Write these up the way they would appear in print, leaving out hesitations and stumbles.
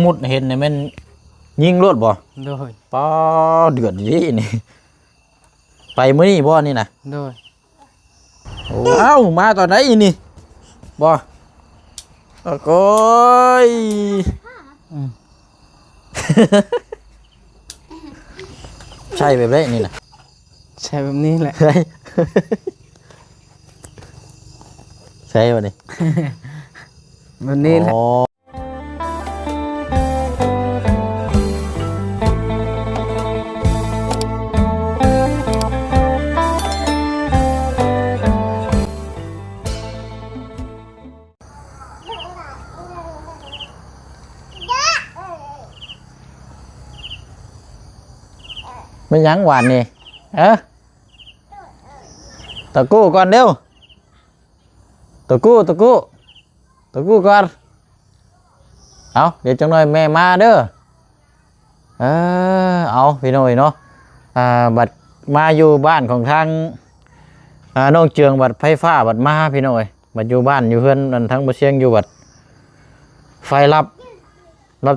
มุดเห็นเนี่ยมันยิงรถบ่โดยป้าเดือดยี่นี่ไปมื้อนี้บ่นี่นะโดยเอ้ามาตอนไหนนี่บ่โอ้ยใช่แบบนี้นี่นะใช่แบบนี้แหละใช่ใช่ป่ะนี่แบบนี้แหละไม่ยั้งหวานนี่ตะกู้ก่อนเร็วตะกู้ก่อนเอาเดี๋ยวจังหน่อยแม่มาเด้อเอาพี่น้อยเนาะบัดมาอยู่บ้านของทางน้องเจืองบัดไฟฟ้าบัดมาพี่น้อยบัดอยู่บ้านอยู่เพื่อนนั่นทั้งบ่เชียงอยู่บัดไฟรับ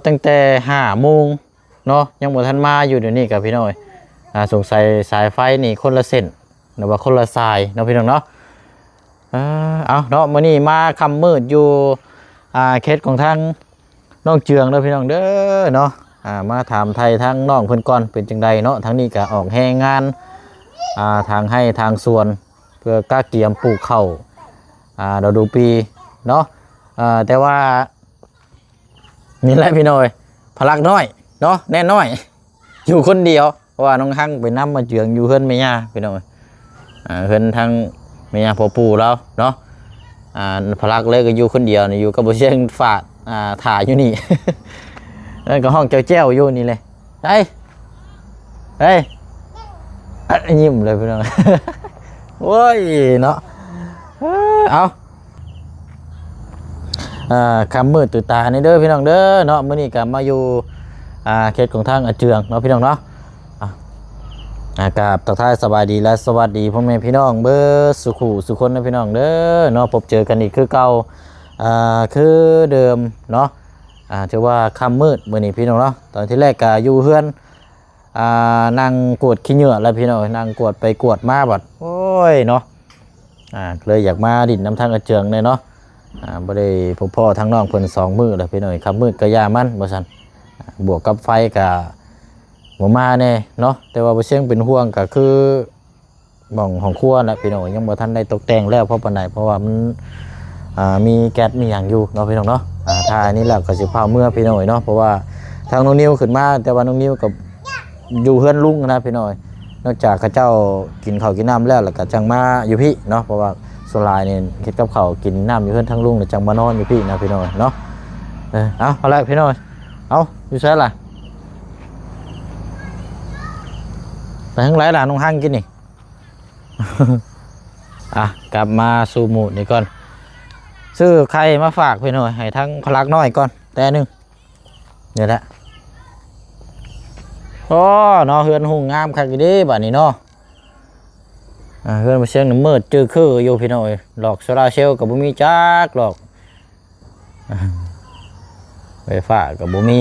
ตั้งแต่5 โมงเนาะยังบ่ทันมาอยู่เดี๋ยวนี้กับพี่น้อยสงสัยสายไฟนี่คนละเส้นหรือว่าคนละสายเนาะพี่น้องเนาะเอาเนาะมื้อนี้มาค่ำมืดอยู่เขตของทางน้องเจืองเด้อพี่น้องเด้อเนาะมาถามไทยทางน้องเพิ่นก่อนเป็นจังใดเนาะทั้งนี้ก็ออกแรงงานทางให้ทางสวนเพื่อกล้าเกียมปลูกข้าวฤดูปีเนาะแต่ว่านี่แหละพี่น้อยพลักน้อยเนาะแน่น้อยอยู่คนเดียวเพราะว่าน้องหั่งไปนํมาเจืองอยู่เฮือนแม่ย่าพี่น้อยเฮือนทางแม่ย่าพ่อปู่แล้วเนาะพลักเลยก็อยู่คนเดียวนี่อยู่กับบ่เชียงฝาดถ่ายอยู่นี่ นั่นก็ห้องแจ้วอยู่นี่เลยเฮ้ยยิ้มเลยพี่น้อง โว้ยเนาะเอาคำมืดตื่นตาในเด้อพี่น้องเด้อเนาะมื้อนี้ก็มาอยู่เขตของทางเจืองเนาะพี่น้องเนาะกับทักทายสบายดีและสวัสดีพ่อแม่พี่น้องเบิดสุขุสุคนนะพี่น้องเด้อเนาะพบเจอกันอีกคือเก่าคือเดิมเนาะถือว่าค่ำมืดมื้อนี้พี่น้องเนาะตอนที่แรกก็อยู่เฮือนนั่งกวดขี้เหงื่อแล้วพี่น้องนั่งกวดไปกวดมาบัดโอ้ยเนาะเลยอยากมาดินน้ำทางเจืองเลยเนาะบ่ได้พบพ่อทั้งน้องเพิ่น2 มื้อแล้วพี่น้องค่ำมืดก็ย่ามันบ่ซั่นบวกกับไฟก็บ่มาแน่เนาะแต่ว่าบ่เชียงเป็นห่วงก็คือหม่องของครัวน่ะพี่น้องยังบ่ทันได้ตกแต่งแล้วเพราะปานใดเพราะว่ามันมีแก๊สมีหยังอยู่เนาะพี่น้องเนาะถ้าอันนี้แล้วก็สิพาเมื่อพี่น้อยเนาะเพราะว่าทางน้องนิวขึ้นมาแต่ว่าน้องนิวกับอยู่เฮือนลุงนะพี่น้อยนอกจากเขาเจ้ากินข้าวกินน้ำแล้วก็จังมาอยู่พี่เนาะเพราะว่าส่วนหลายนี่เฮ็ดกับข้าวกินน้ำอยู่เฮือนทางลุงแล้วจังมานอนอยู่พี่นะพี่น้อยเนาะเอาละพี่น้อยเอาอยู่ไสล่ะไปทางไหนล่ะน้องหั่งกินนี่ กลับมาสู่หมู่นี่ก่อนซื้อไข่มาฝากพี่หน่อยให้ทั้งพลักน้อยก่อนแต่นึงเดี๋ยวละโอ้เนาะเฮือนหุ่งงามคักอยู่ดิบัดนี้เนาะเฮือนมาเชียงน้ำมืดจื้อคืออยู่พี่หน่อยหลอกโซลาเซลล์กับบุมีจักหลอกไฟฟ้ากับบุมี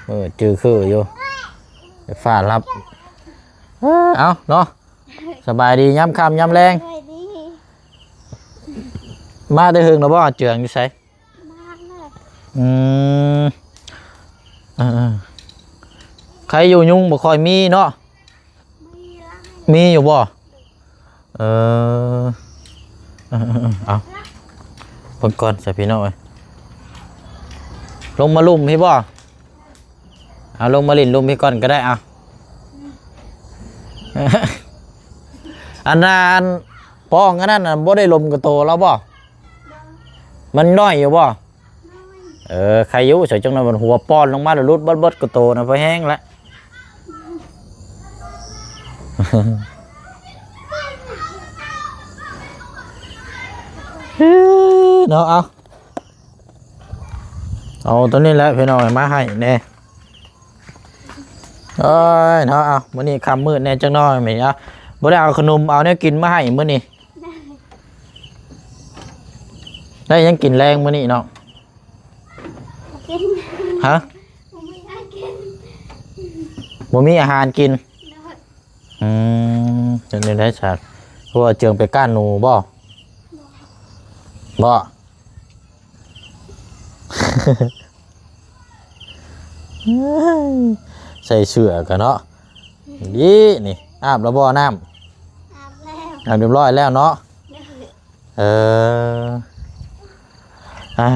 มืดจื้อคืออยู่ไฟฟ้ารับเอาเนาะสบายดีย้ำคำย้ำแรงมาได้หึงแล้วบ่เจืองอยู่ไสใครอยู่ยุงบ่ค่อยมีเนาะมีอยู่บ่เอาเพิ่นก่อนใส่พี่น้อยลงมาลุ่มพี่บ่เอาลงมาลิ่นลุ่มพี่ก่อนก็ได้เอาอันนั้นป้องอันนั้นบ่ได้ลมกับโตแล้วบ่มันน้อยอยู่บ่ใครอยู่ใส่จังนั้นมันหัวป้อนลงมาแล้วรุดบดกับโตนะพอแห้งแล้วเนาะเอาตัวนี้แหละพี่น้องมาให้แน่เอ้ยเนาะมื้อนี้ค่ำมืดแน่จังน้อยแม่บ่ได้เอาขนมเอาแนวกินมาให้มื้อนี้ได้ยังกินแรงมื้อนี้เนาะ ฮะ บ่มีอากิน บ่มีอาหารกิน โดย จะได้สัตว์เพราะว่าเจืองไปก้านหนูบ่บ่ ใส่เสื้อกันเนาะดีนี่อาบแล้วบ่น้ำ อาบแล้ว อาบเรียบร้อยแล้วเนาะ โดย เออ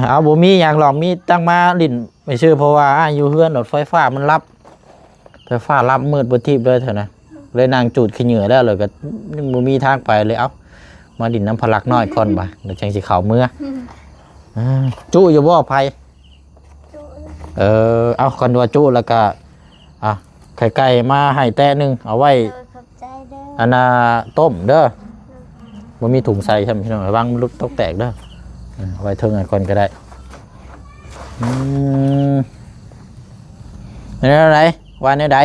เอาบ่มีอย่างหรอกมีตั้งมาลิ้นไม่ชื่อเพราะว่าอยู่เฮือนรถไฟฟ้ามันรับไฟฟ้ารับมืดบ่ทิพย์เลยเถอะนะเลยนางจูดขี้เหงื่อแล้วเลยก็ยังบ่มีทางไปเลยเอามาดินน้ำพลักน้อยก่อนบ่เดี๋ยวจังสิเข้าเมื่อจุอยู่บ่ไผ จุ เอาก่อนว่าจุแล้วก็ไข่ไก่มาให้แต้นึงเอาไว้ โดยขอบใจเด้อ อันน่ะต้มเด้อบ่มีถุงใส่ใช่ไหมพี่น้องระวังมันลุกตกแตกเด้อเอาไว้เทิงก่อนก็ได้นี่อะไรว่าแนวใด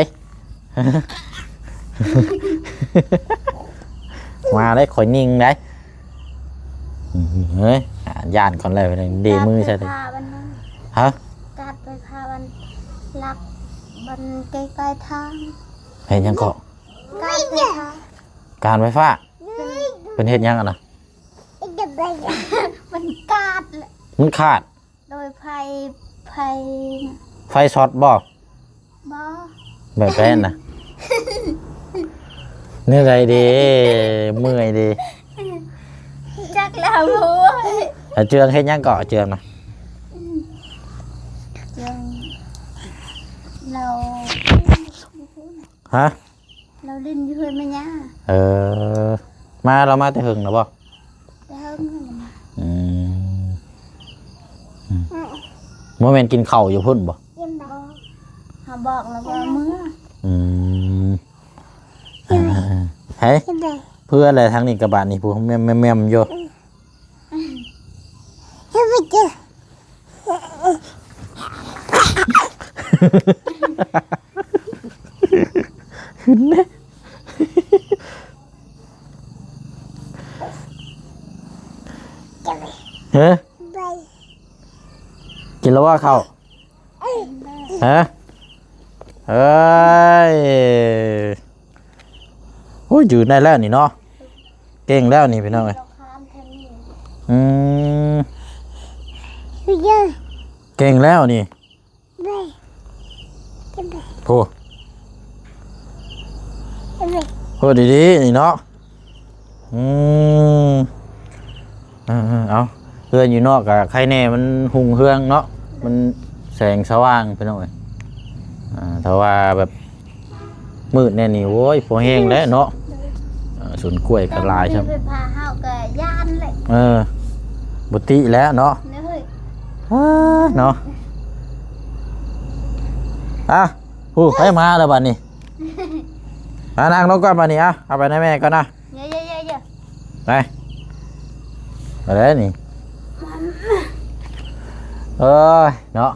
มาได้ข่อยนิ่งได้เฮ้ยย่านก่อนเลยเดมือใช่ไหม พาวันนั้น ฮะ การไปพาวันลักบันใกล้ๆทาง เห็นยังเกาะ การไปพา การไฟฟ้าเป็นเฮ็ดยังอ่ะนะ มันกาดแหละ มันขาด โดยไฟ ไฟช็อตบ่ บ่ แบบแป้นนะเหนื่อยดีเมื่อยดี จักแล้วโว้ย เจืองเฮ็ดยังเกาะเจืองนะ จังเรา ฮะ เราเล่นอยู่เพื่อนแม่ย่า มาเรามาแต่หึงนะบ่ ไปเฮิงนั่นน่ะ โมเมนต์กินข้าวอยู่พุ่นบ่ ยิ้มบ่เขาบอกแล้วว่าเมื่อ เฮ้ยเพื่ออะไรทั้งนี้กระบะนี่ผู้แม่มอยู่ขึ้นไหมเฮ้ยกินแล้วว่าข้าวฮะเฮ้ยโอ้ยยืนได้แล้วนี่เนาะเก่งแล้วนี่พี่น้องเอ้ย เราข้ามทางนี้ เก่งแล้วนี่พูดพูดดีๆนี่เนาะเอาเพื่อนอยู่นอกกับใครแน่มันหุงเฮืองเนาะมันแสงสว่างพี่น้องเอ้ยถ้าว่าแบบมืดแน่นี่โว้ยพอแห้งแล้วเนาะสวนกล้วยกระลายใช่ไหม ไปพาเฮาก็ย่านเลย บุติแล้วเนาะ เนย เนาะผู้ไปมาแล้วบัดนี้มานั่งลงก่อนบัดนี้เอาไปให้แม่ก่อนนะ เยอะ ไปอะไรนี่เนาะ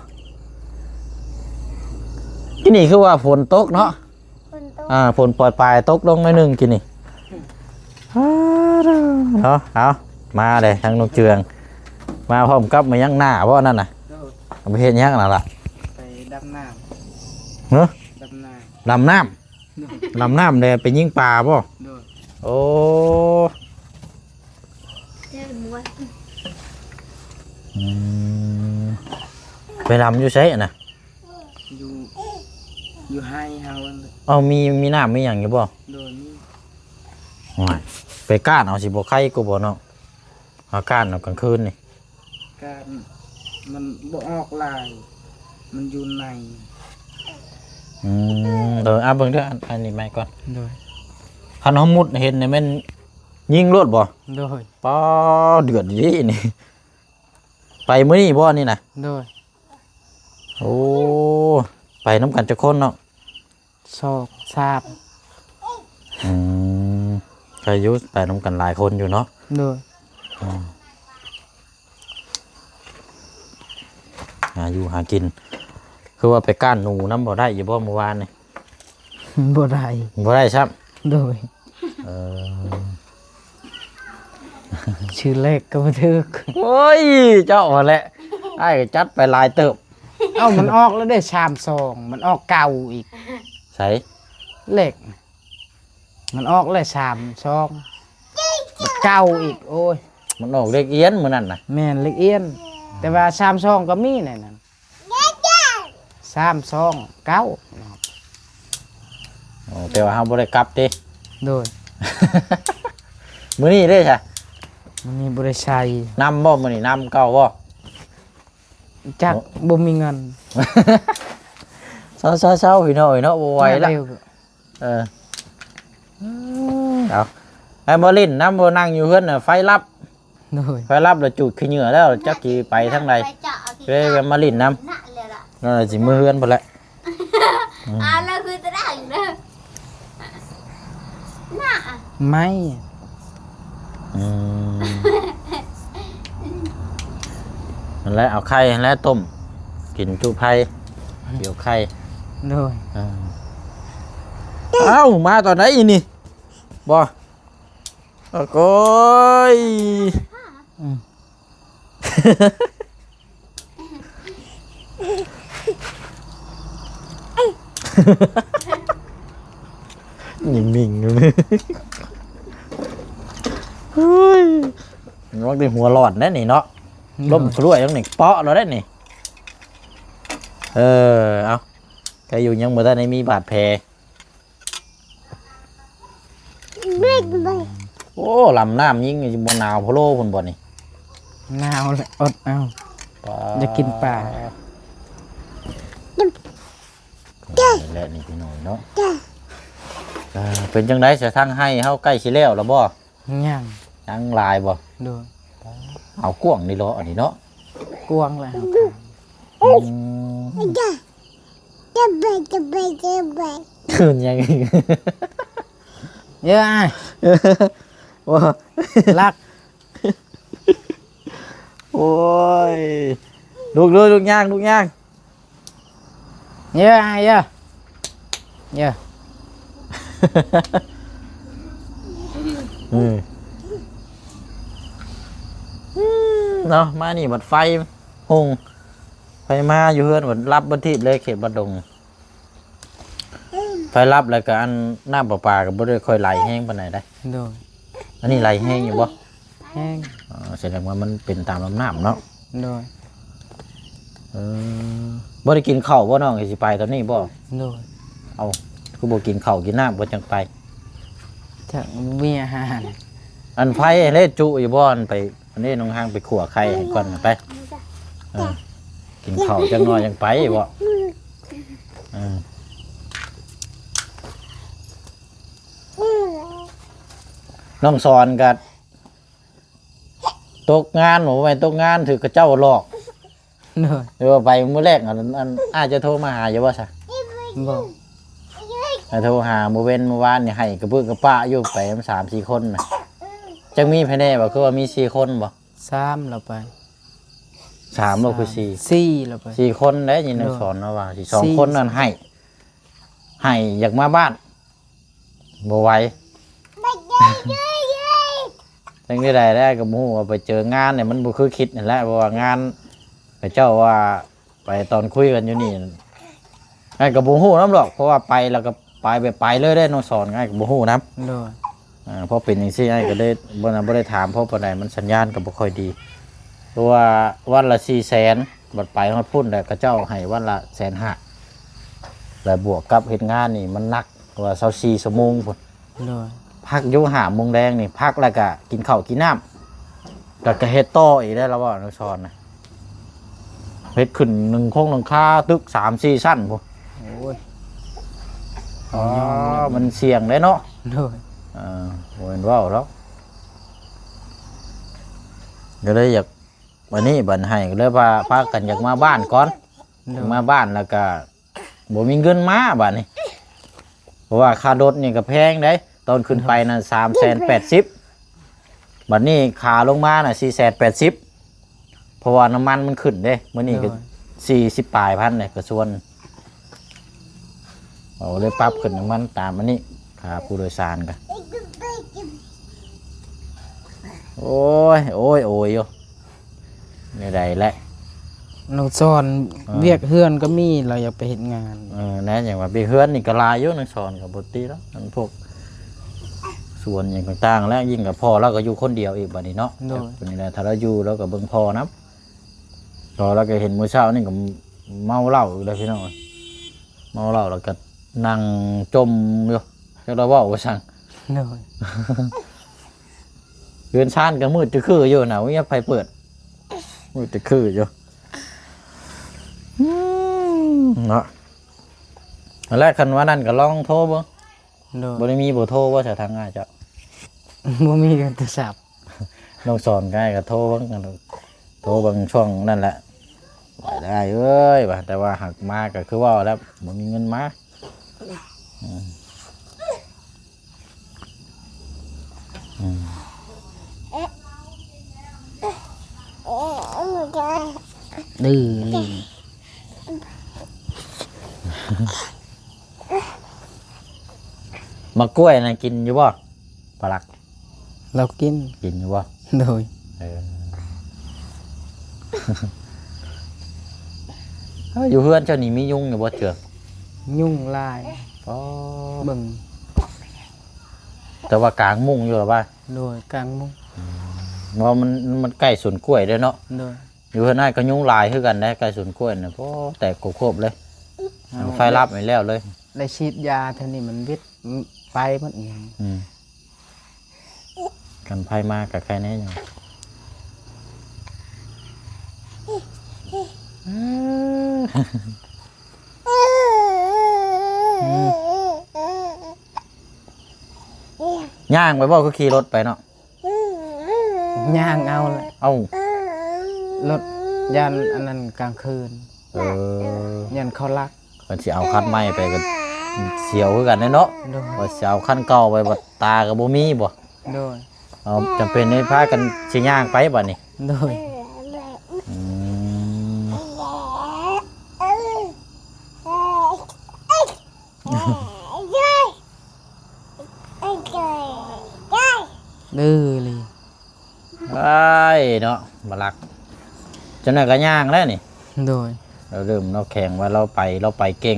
กินนี่คือว่าฝนตกเนาะ คนโต ฝนปล่อยปลายตกลงหน่อยหนึงกินนี่เนาะเอามาเลยทางนกเจืองมาพร้อมกับมายังหน้าเพราะนั่นน่ะเอาไปเห็นยังน่ะล่ะ ไปดำน้ เนาะ ำดำน้ ลำน้ำลำน้ำเลยไปยิงปลาป่ะ ำโดย โอ้ เจอมวย ไปลำอยู่ใช่น่ะ อยู่อยู่ให้เฮาอัน เอามีน้ำมีอย่างอยู่ป่ะ โดยนี่ ไปก้านเอาสิบ่ไข่กูบ่เนาะเอาก้านเอากลางคืนนี่ การมันบ่ออกลาย มันอยู่ใน เบิ่งเด้ออันนี้ไม่ก่อน โดย คันเฮามุดเห็นนี่แม่นยิงรวดบ่ โดย ป้อเดือดดีนี่ ไปมื้อนี้บ่นี่น่ะ โดย โอ้ไปน้ำกันจักคนเนาะ โศกทราบ ก็อยุ่ไปน้ำกันหลายคนอยู่เนาะ โดย อยู่หากิน คือว่าไปก้านหนูน้ำบ่ได้อยู่บ่เมื่อวานนี่ บ่ได้ บ่ได้ครับ โดยชื่อเลขก็บ่ถึก โอ้ยเจ้าว่าแหละไอ้ก็จัดไปหลายเติบ เอ้ามันออกแล้วได้ชามซองมันออกเก่าอีก ใส่ เหล็กมันออกเลยชามซองมันเก่าอีกโอ้ย มันออกเลขเอียนมื้อนั้นน่ะ แม่นเล็กเอียนแต่ว่าชามซองก็มีนั่นน่ะชามซองเก่า โอ้แต่ว่าเฮาบ่ได้กลับติ โดย มื้อนี้เด้จ้ะ มันมีบริษัท นำบ่มื้อนี้นำเก่าบ่ จักบ่มีเงิน เช้าๆพี่น้อยเนาะบ่ไหวละ เร็ว เออเอาไอ้บ่ลิ้นนำบ่นั่งอยู่เฮือนน่ะไฟลับ โดย ไฟลับแล้วจุดขี้เหงื่อแล้วจักสิไปทางใด ไปเจาะเอาที่ เลยมาลิ้นนำ หน้าเลยล่ะ นั่นแหละสิมือเฮือนพุ่นแหละ แล้วคือจะได้อยู่เด้อหน้า ไม่ อืมนั่นแหละเอาไข่นั่นแหล้วต้มกินจุไผ่เดี๋ยวไข่ โดย เอ้ามาตอนไหนอีนี่บ่โอ้โก้ย อืม นิ่งๆเลยเฮ้ยมันว่าได้หัวหลอดแน่นี่เนาะล้มกล้วยยังนี่เปาะเราได้นี่เอาใครอยู่ยังบ่ทันได้มีบาดแผลโอ้ลำน้ำยิงอยู่บนนาวพะโล้พุ่นบ่นี่ หนาวเลยอดเอา อยากกินปลา แหละนี่พี่น้องเนาะเป็นจังได๋สิทางให้เฮาใกล้สิแล้วล่ะบ่ ย่าง ยังหลายบ่ โดย เอากวางนี่เหรออันนี้เนาะ กวางแล้ว คืนยังอีก เยอะอ้าย ว่า ลัก โอ้ยลูกเลยลูกย่างลูกย่าง เยอะอ้ายเยอะเยอะ เนาะมานี่บัดไฟหงไฟมาอยู่เฮือนบัดรับบัดทิพย์เลยเขตบัดดงไฟรับแล้วก็อันน้ำประปาก็บ่ได้ค่อยไหลแห้งปานใดได้ โดย อันนี้ไหลแห้งอยู่บ่ แห้ง แสดงว่ามันเป็นตามลำน้ำเนาะ โดย เออบ่ได้กินข้าวบ่น้องสิไปตอนนี้บ่ โดย เอาคือบ่กินข้าวกินน้ำบ่จังไป ถ้ามีอาหาร อันไฟเล่จุอยู่บ่อนไปอันนี้น้องห้างไปขั่วไข่ให้ก่อนไปเออกินข้าวจังน้อยยังไปบ่เออน้องสอนกับตกงานหนูไปตกงานถือกระเจ้าหลอก โดย หรือว่าไปมื้อแรกอันอาจจะโทรมาหาอยู่ว่าซะ บอก โทรหามื้อเว้นมื้อวานนี่ให้กระปึกกระป้าอยู่ไปมัน3-4 คนน่ะจังมีภายในบ่คือว่ามี4 คนบ่ 3เราไป 3บ่คือ4 4เราไป 4 คนได้ยินน้องสอนเนาะว่าสิ2 คนนั่นให้อยากมาบ้านบ่ไหวจังได้ก็บ่ฮู้ว่าไปเจองานเนี่ยมันบ่คือคิดนั่นแหละเพราะว่างานพระเจ้าว่าไปตอนคุยกันอยู่นี่ไอ้ก็บ่ฮู้นำหรอกเพราะว่าไปแล้วก็ไปแบบไปเลยได้น้องสอนไอ้ก็บ่ฮู้นำ โดย เพราะเป็นจังซี่ไอ้ก็ได้บ่ได้ถามเพราะปานใดมันสัญญาณก็บ่ค่อยดีเพราะว่าวันละ400,000บัดไปฮอดพุ่นแล้วก็เจ้าให้วันละ150,000แล้วบวกกับเฮ็ดงานนี่มันหนักว่า24ชั่วโมงพุ่น โดย พักอยู่5 โมงแดงนี่พักแล้วก็กินข้าวกินน้ำแล้วก็เฮ็ดต่ออีกได้แล้วบ่น้องสอนนะเฮ็ดขึ้น1โครงหลังคาตึก 3-4 ชั้นพุ่น โอ้ย อ๋อมันเสี่ยงได้เนาะ โดย บ่เห็นว่าวหรอกก็เลยอยากวันนี้บันให้ก็เลยว่าพากันอยากมาบ้านก่อน โด อยากมาบ้านแล้วก็บ่มีเงินมาบัดนี้เพราะว่าค่ารถนี่ก็แพงเด้ตอนขึ้นไปน่ะ380,000บัดนี้ขาลงมาน่ะ480,000เพราะว่าน้ำมันมันขึ้นเด้มื้อนี้ก็40ปลายพันเลยก็ส่วนเอาเลยปรับขึ้นน้ำมันตามอันนี้ค่าผู้โดยสารก็โอ้ยอยู่นี่ใดแหละ น้องซ้อนเวียกเฮือนก็มีเราอยากไปเฮ็ดงาน แน่อย่างว่าไปเฮือนนี่ก็หลายอยู่นังสอนก็บ่ติแล้วมันพวกส่วนหยังต่างๆแล้วยิ่งกับพ่อเราก็อยู่คนเดียวอีกบัดนี้เนาะบัดนี้แหละถ้าเราอยู่เราก็เบิ่งพ่อนํพอเราก็เห็นมื้อเช้านี่ก็เมาเหล้าอยู่เลยพี่น้องเมาเหล้าแล้วก็นั่งจมอยู่จักเราเว้าว่าซั่น โดย เรือนชานก็มืดจะคืออยู่นะว่าไฟเปิดมืดจะคืออยู่เนาะอันแรกคันว่านั่นก็ลองโทรบ่ โดย บ่ได้มีเบอร์โทรว่าจะทางง่ายจ้ะ บ่มีโทรศัพท์ น้องสอนง่ายก็โทรบ้างกันโทรบางช่วงนั่นแหละได้เอ้ยว่าแต่ว่าหักมาก็คือว่าแล้วบ่มีเงินมาดื้อลิง มะกล้วยน่ะกินอยู่บ่ปลาลัก เรากิน กินอยู่บ่ โดย อยู่เพื่อนเจ้านี่มียุงอยู่บ่เจือ ยุ่งลาย อ๋อ เบิ่ง แต่ว่ากลางมุ้งอยู่หรอป่ะ โดยกลางมุ้ง เพราะมันใกล้สวนกล้วยด้วยเนาะ โดย อยู่เพื่อนน่าก็ยุงลายคือกันได้ใกล้สวนกล้วยน่ะเพราะแตกโคบเลยไฟลับไปแล้วเลย ได้ฉีดยาเท่านี้มันวิทย์ไปหมดอย่าง กันไฟมากับใครแน่ยังย่างไปบ่ก็ขี่รถไปเนาะ ย่างเอาเลย เอ้าร ถยันอันนั้นกลางคืน เออ ยันเขาลัก มันสิเอาคันใหม่ไปก็เสียวคือกันเนาะ โดย ว่าสิเอาคันเก่าไปบ่ตากับบ่มีบ่ โดย เอาจำเป็นให้พากันสิย่างไปบัดนี้ โดย อืม ดื้อเลย ไอ้เนาะบ่รักจังได๋ก็ย่างแล้วนี่ โดย เราเริ่มเราแข่งว่าเราไปเก่ง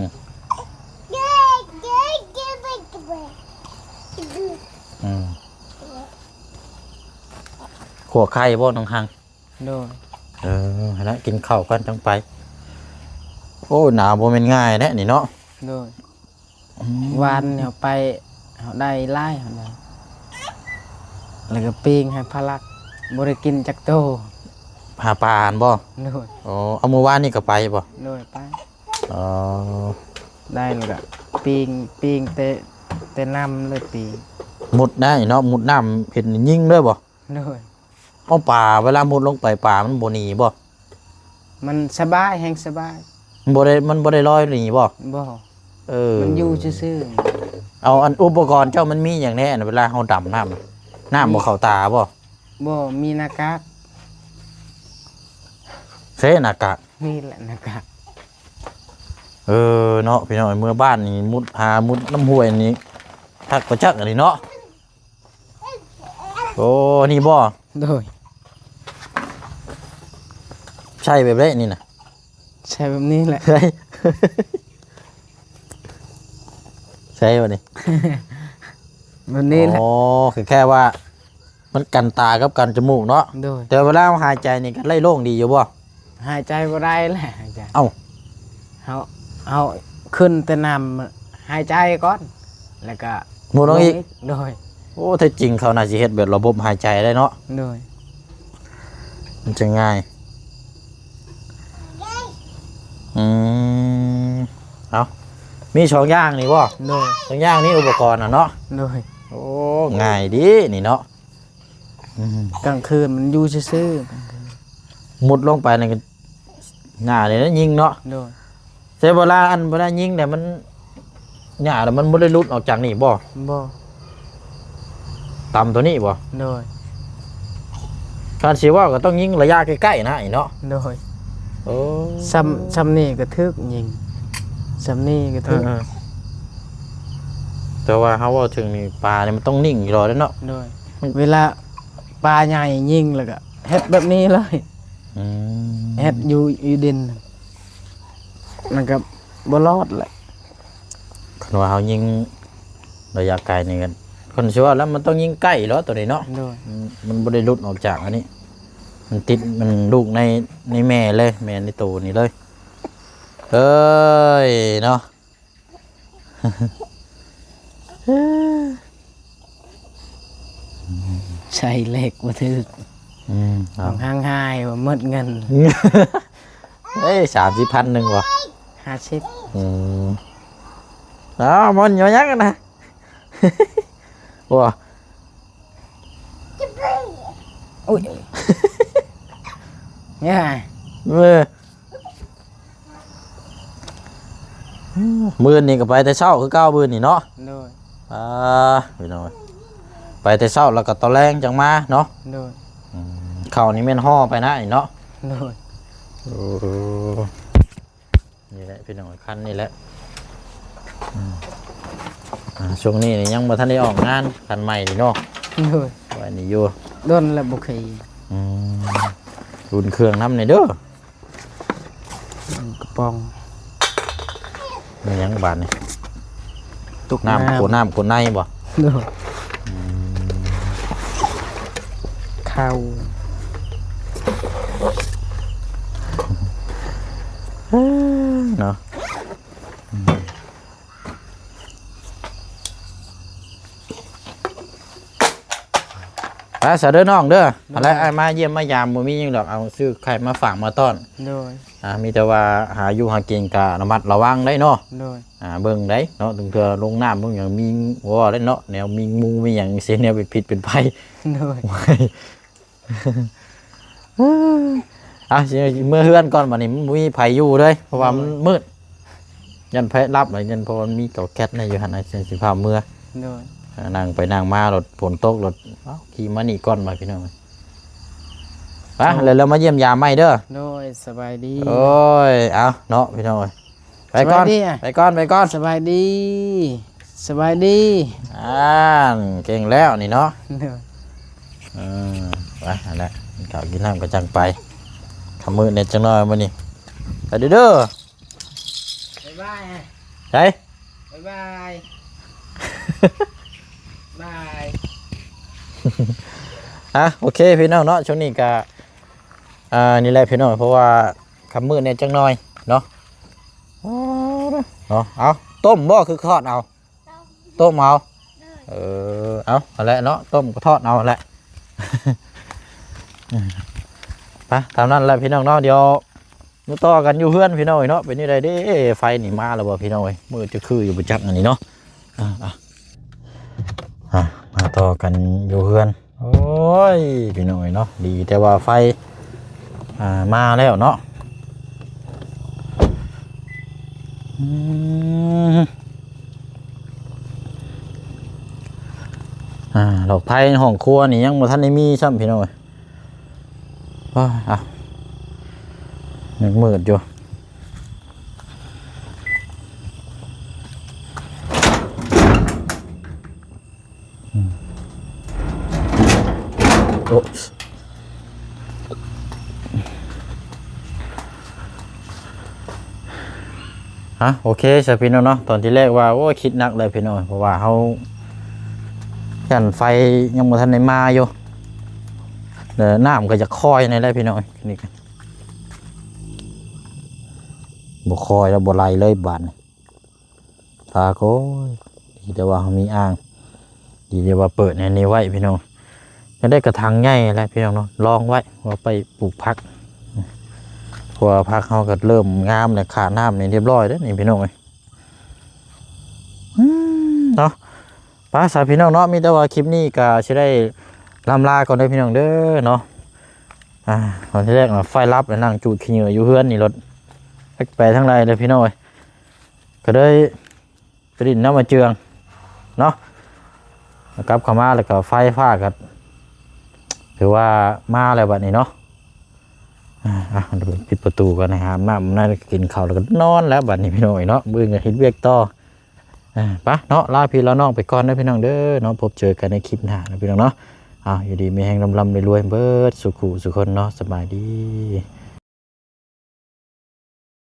ขัวไข่บ่น้องหัง โดย แล้วกินข้าวกันจังไป โอ้หนาวบ่แม่นง่ายแน่นี่เนาะ โดยวันเนี่ยไปเขาได้ไล่เขาได้แล้วก็ปิ้งให้พลักบริกินจักโต หาปลาอ่านบ่ โดย อ๋อเอามื้อวานนี่ก็ไปบ่ โดยไป อ๋อ ได้แล้วก็ปิ้งเตะน้ำเลยปิ้ง มุดได้เนาะมุดน้ำเห็นยิงด้วยบ่ โดย เอาปลาเวลามุดลงไปปลามันบ่หนีบ่ มันสบายแห้งสบาย มันบ่ได้ลอยหนีบ่ บ่ มัน อยู่ซื่อ เอาอันอุปกรณ์เจ้ามันมีอย่างแน่เวลาเฮาดำน้ำบ่เข้าตาบ่ ๆบ่มีหน้ากาก เสหน้ากาก นี่แหละหน้ากาก เนาะพี่น้อยเมื่อบ้านนี่มุดน้ำห้วยนี่ทักประจักอันนี้เนาะโอ้นี่บ่ โดย ใช่แบบนี้นี่น่ะ ใช่แบบนี้แหละ ใช่ใช่บ่นี่ แบบนี้แหละ อ๋อคือแค่ว่า มันกันตากับกันจมูกเนาะ โดย แต่เวลาหายใจนี่ก็ไล่โล่งดีอยู่บ่ หายใจบ่ได้แหละหายใจ เอ้า เอาขึ้นแต่น้ำหายใจก่อนแล้วก็ หมูน้องอีก โดย โอ้แท้จริงเขาน่าสิเฮ็ดแบบระบบหายใจได้เนาะ โดย มันจะง่ายเอามีสองอย่างนี่บ่ โดย สองอย่างนี้อุปกรณ์เนาะ โดย โอ้ง่ายดีนี่เนาะ กลางคืนมันอยู่ซื่อ มุดลงไปนี่ก็ง่ายเลยนะยิงเนาะ ๆโดย แต่เวลายิงเนี่ยมันหญ้าแต่มันบ่ได้หลุดออกจากนี่บ่ บ่ ต่ำตัวนี้บ่ โดย การสิว่าก็ต้องยิงระยะใกล้ๆนะไอ้เนาะ โดย โอ้ ซ้ำนี่ก็ทึกยิงซ้ำนี่ก็ทึก แต่ว่าเฮาเว้าถึงนี่ปลาเนี่ยมันต้องนิ่งอยู่รอเด้อเนาะ โดยเวลาปลาใหญ่ยิงแล้วก็เฮ็ดแบบนี้เลย อืม เฮ็ดอยู่ดินมันก็บ่รอดแหละ คันว่าเฮายิงระยะไกลนี่กันคนสิว่าแล้วมันต้องยิงใกล้เหรอตัวนี้เนาะ โดย มันบ่ได้หลุดออกจากอันนี้มันติดมันลูกในแม่เลยแม่ในตูนี่เลยเอ้ยเนาะ ใช้เหล็กบ่ถึก ครั ต้ บ องห่างหายว่าหมดเงิน เอ้ย30,000หนึงว่ะ 50 อืมอ้าวมันย่อยักกันนะ ว้า อุ้ยเนี่ย มือนี่ก็ไปแต่เช้าคือเก้ามือนี่เนาะ โดย พี่น้อยไปแต่เช้าแล้วก็ตอนแรงจังมาเนาะ โดย เข้านี่แม่นห่อไปนะนี่เนาะ โดย นี่แหละพี่น้อยคันนี่แหละช่วงนี้นี่ยังบ่ทันได้ออกงานคันใหม่นี่เนาะ โดย ไว้นี่อยู่ โดนแล้วบ่เคย รุ่นเครื่องน้ำนี่เด้อก ระป๋อง มีหยังบาดนี่ ตุก น้ำโคในบ่ โดยข้าว เนาะไปซะเด้อน้องเด้ออะไรไอ้มาเยี่ยมมายามบ่มีหยังดอกเอาซื้อไข่มาฝากมาต้อน โดย มีแต่ว่าหาอยู่หากินก็ระมัดระวังได้เนาะ โดย เบิ่งได้เนาะถึงเทื่อลงน้ำเบิ่งอย่างมีว่าได้เนาะแนวมีงูมีหยังเสียแนวเป็นพิษเป็นภัย โดย สิเมื่อเฮือนก่อนบัดนี้มันบ่มีไผอยู่เลยเพราะว่ามันมืดยันไผรับเลยยันเพราะมันมีเก่าแก๊สในอยู่หั่นน่ะสิพาเมื่อ โดย นั่งไปนั่งมารถฝนตกรถขี่มานี่ก่อนมาพี่น้องไปแล้วเรามาเยี่ยมยามใหม่เด้อ โดยสบายดี โอ้ยเอาเนาะพี่น้องไปก่อน สบายดีอะ ไปก่อนไปก่อน สบายดี สบายดี เก่งแล้วนี่เนาะ โดย ไปนั่นแหละกินข้าวกินน้ำก็จังไปทำมือเนี่ยจังน้อยมานี่ไปเด้อ บ๊ายบาย ใช่ บ๊ายบายบาย โอเคพี่น้องเนาะช่วงนี้ก็นี่แหละพี่น้องเพราะว่าคำมือเนี่ยจังน้อยเนาะเอาต้มบ่คือทอดเอาต้มเอาเอาอะไรเนาะต้มก็ทอดเอาแหละ ไปตามนั้นแหละพี่น้องเนาะเดี๋ยวมาต่อกันอยู่เพื่อนพี่น้องเนาะเป็นยังไงเด้ไฟหนีมาแล้วบ่พี่น้องมือจะคืออยู่ประจักษ์อันนี้เนาะมาต่อกันอยู่เพื่อนโอ้ยพี่น้องเนาะดีแต่ว่าไฟมาแล้วเนาะดอกไผ่ห้องครัวนี่ยังบ่ทันได้มีซ้ำพี่น้องยังมืดอยู่โอเคสพี่น้องเนาะตอนที่แรกว่าโอ้คิดนักเลยพี่น้องเพราะว่าเขายันไฟยังบ่ทันได้มาอยู่เดี๋ยวน้ำก็จะคอยในไรพี่น้องนี่กันบ่คอยแล้วบ่ไหลเลยบาดพาโก้ดีแต่ว่าเขามีอ่างดีแต่ว่าเปิดในนี้ไว้พี่น้องจะได้กระถางใหญ่แล้วพี่น้องเนาะลองไว้ว่าไปปลูกผักเพราะว่าผักเขาก็เริ่มงามเลยขาดน้ำนี่เรียบร้อยแล้วนี่พี่น้องเนาะป้าสายพี่น้องเนาะมีแต่ว่าคลิปนี้ก็จะได้ลำลาก่อนได้พี่น้องเด้อเนาะตอนที่แรกไฟลับแล้วนั่งจูดขี้เหงื่ออยู่เพื่อนนี่รถไปทั้งไรเลยพี่น้องก็ได้ไปดินน้ำมาเจืองเนาะกลับเข้ามาแล้วก็ไฟฟ้ากันถือว่ามาแล้วบัดนี้เนาะปิดประตูกันนะครับน้ำน่าจะกินข้าวแล้วก็นอนแล้วบัดนี้พี่น้องเนาะมือเงินฮิตเวียกต่อปะเนาะลาพี่แล้วน้องไปก่อนนะพี่น้องเด้อเนาะพบเจอกันในคลิปหน้านะพี่น้องเนาะ อยู่ดีมีแฮงลำๆรวยๆเบิดสุขุสุคนเนาะสบายดี